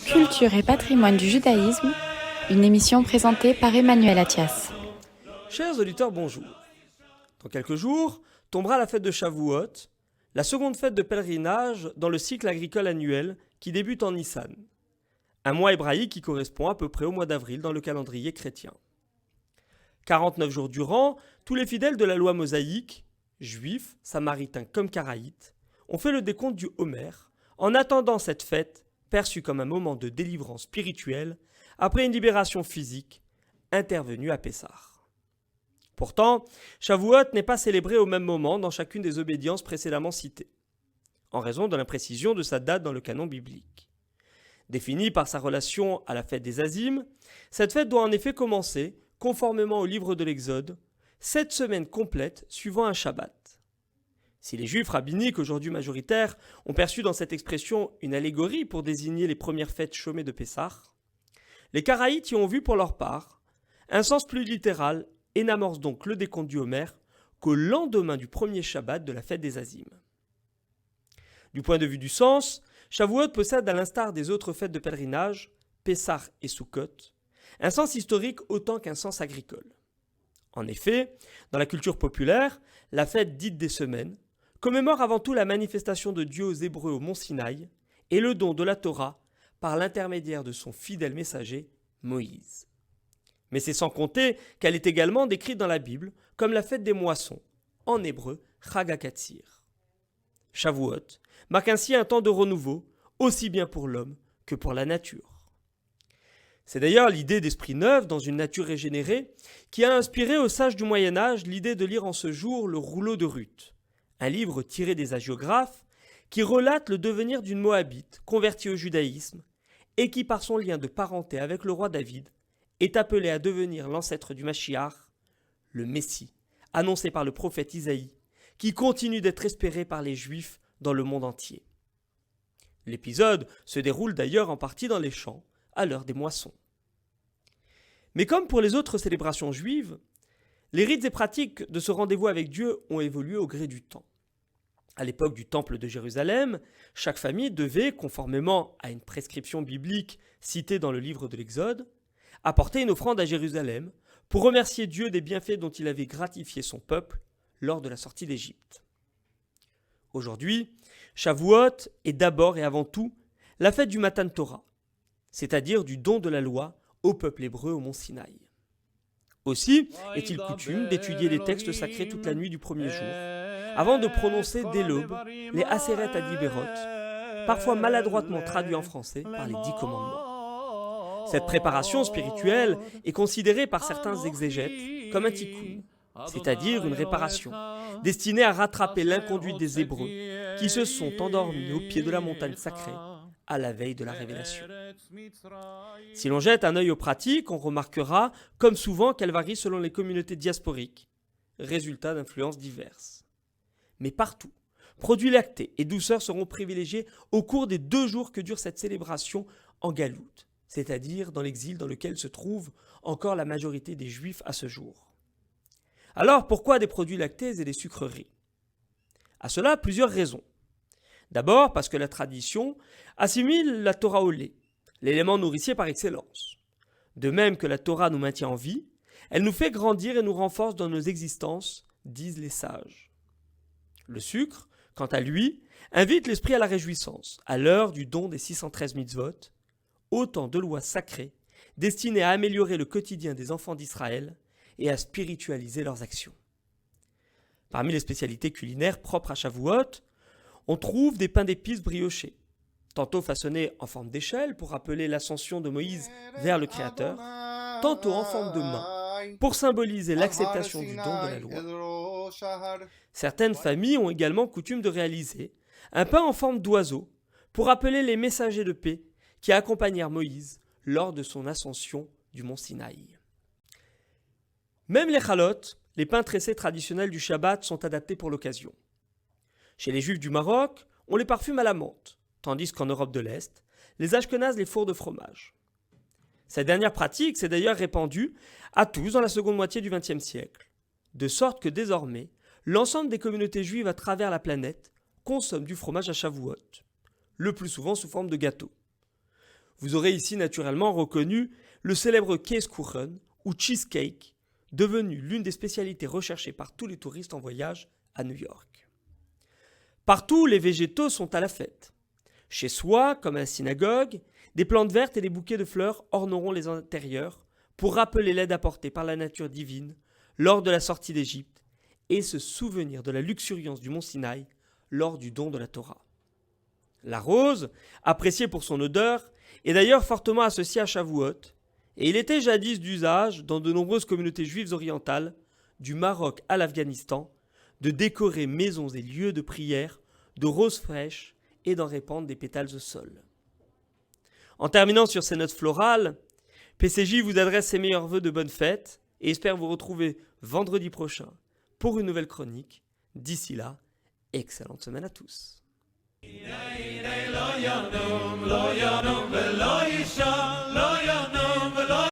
Culture et patrimoine du judaïsme, une émission présentée par Emmanuel Attias. Chers auditeurs, bonjour. Dans quelques jours, tombera la fête de Shavuot, la seconde fête de pèlerinage dans le cycle agricole annuel qui débute en Nissan, un mois hébraïque qui correspond à peu près au mois d'avril dans le calendrier chrétien. 49 jours durant, tous les fidèles de la loi mosaïque, juifs, samaritains comme karaïtes, ont fait le décompte du Homer en attendant cette fête perçue comme un moment de délivrance spirituelle après une libération physique intervenue à Pessah. Pourtant, Shavuot n'est pas célébré au même moment dans chacune des obédiences précédemment citées, en raison de l'imprécision de sa date dans le canon biblique. Définie par sa relation à la fête des Azim, cette fête doit en effet commencer, conformément au livre de l'Exode, 7 semaines complètes suivant un Shabbat. Si les juifs rabbiniques, aujourd'hui majoritaires, ont perçu dans cette expression une allégorie pour désigner les premières fêtes chômées de Pessah, les karaïtes y ont vu pour leur part un sens plus littéral et n'amorcent donc le décompte du Homer qu'au lendemain du premier Shabbat de la fête des Azim. Du point de vue du sens, Shavuot possède, à l'instar des autres fêtes de pèlerinage, Pessah et Sukkot, un sens historique autant qu'un sens agricole. En effet, dans la culture populaire, la fête dite des semaines commémore avant tout la manifestation de Dieu aux Hébreux au mont Sinaï et le don de la Torah par l'intermédiaire de son fidèle messager, Moïse. Mais c'est sans compter qu'elle est également décrite dans la Bible comme la fête des moissons, en hébreu Chag HaKatsir. Shavuot marque ainsi un temps de renouveau, aussi bien pour l'homme que pour la nature. C'est d'ailleurs l'idée d'esprit neuf dans une nature régénérée qui a inspiré aux sages du Moyen-Âge l'idée de lire en ce jour le Rouleau de Ruth, un livre tiré des hagiographes qui relate le devenir d'une Moabite convertie au judaïsme et qui, par son lien de parenté avec le roi David, est appelé à devenir l'ancêtre du Mashiach, le Messie, annoncé par le prophète Isaïe, qui continue d'être espéré par les Juifs dans le monde entier. L'épisode se déroule d'ailleurs en partie dans les champs, à l'heure des moissons. Mais comme pour les autres célébrations juives, les rites et pratiques de ce rendez-vous avec Dieu ont évolué au gré du temps. À l'époque du Temple de Jérusalem, chaque famille devait, conformément à une prescription biblique citée dans le livre de l'Exode, apporter une offrande à Jérusalem pour remercier Dieu des bienfaits dont il avait gratifié son peuple lors de la sortie d'Égypte. Aujourd'hui, Shavuot est d'abord et avant tout la fête du Matan Torah, c'est-à-dire du don de la loi au peuple hébreu au mont Sinaï. Aussi est-il coutume d'étudier les textes sacrés toute la nuit du premier jour, avant de prononcer dès l'aube les Aseret Adiberot, parfois maladroitement traduits en français par les 10 commandements. Cette préparation spirituelle est considérée par certains exégètes comme un tikkun, c'est-à-dire une réparation, destinée à rattraper l'inconduite des Hébreux qui se sont endormis au pied de la montagne sacrée à la veille de la révélation. Si l'on jette un œil aux pratiques, on remarquera, comme souvent, qu'elles varient selon les communautés diasporiques, résultat d'influences diverses. Mais partout, produits lactés et douceurs seront privilégiés au cours des 2 jours que dure cette célébration en galoute, c'est-à-dire dans l'exil dans lequel se trouve encore la majorité des Juifs à ce jour. Alors, pourquoi des produits lactés et des sucreries ? À cela, plusieurs raisons. D'abord, parce que la tradition assimile la Torah au lait, l'élément nourricier par excellence. De même que la Torah nous maintient en vie, elle nous fait grandir et nous renforce dans nos existences, disent les sages. Le sucre, quant à lui, invite l'esprit à la réjouissance, à l'heure du don des 613 mitzvot, autant de lois sacrées destinées à améliorer le quotidien des enfants d'Israël et à spiritualiser leurs actions. Parmi les spécialités culinaires propres à Shavuot, on trouve des pains d'épices briochés, tantôt façonnés en forme d'échelle pour rappeler l'ascension de Moïse vers le Créateur, tantôt en forme de main pour symboliser l'acceptation du don de la loi. Certaines familles ont également coutume de réaliser un pain en forme d'oiseau pour rappeler les messagers de paix qui accompagnèrent Moïse lors de son ascension du mont Sinaï. Même les chalotes, les pains tressés traditionnels du Shabbat, sont adaptés pour l'occasion. Chez les Juifs du Maroc, on les parfume à la menthe, tandis qu'en Europe de l'Est, les Ashkénazes les fourrent de fromage. Cette dernière pratique s'est d'ailleurs répandue à tous dans la seconde moitié du XXe siècle, de sorte que désormais, l'ensemble des communautés juives à travers la planète consomment du fromage à Shavuot, le plus souvent sous forme de gâteau. Vous aurez ici naturellement reconnu le célèbre Käsekuchen ou cheesecake, devenu l'une des spécialités recherchées par tous les touristes en voyage à New York. Partout, les végétaux sont à la fête. Chez soi, comme à la synagogue, des plantes vertes et des bouquets de fleurs orneront les intérieurs pour rappeler l'aide apportée par la nature divine lors de la sortie d'Égypte et se souvenir de la luxuriance du mont Sinaï lors du don de la Torah. La rose, appréciée pour son odeur, est d'ailleurs fortement associée à Shavuot, et il était jadis d'usage dans de nombreuses communautés juives orientales, du Maroc à l'Afghanistan, de décorer maisons et lieux de prière de roses fraîches et d'en répandre des pétales au sol. En terminant sur ces notes florales, PCJ vous adresse ses meilleurs vœux de bonne fête et espère vous retrouver vendredi prochain pour une nouvelle chronique. D'ici là, excellente semaine à tous.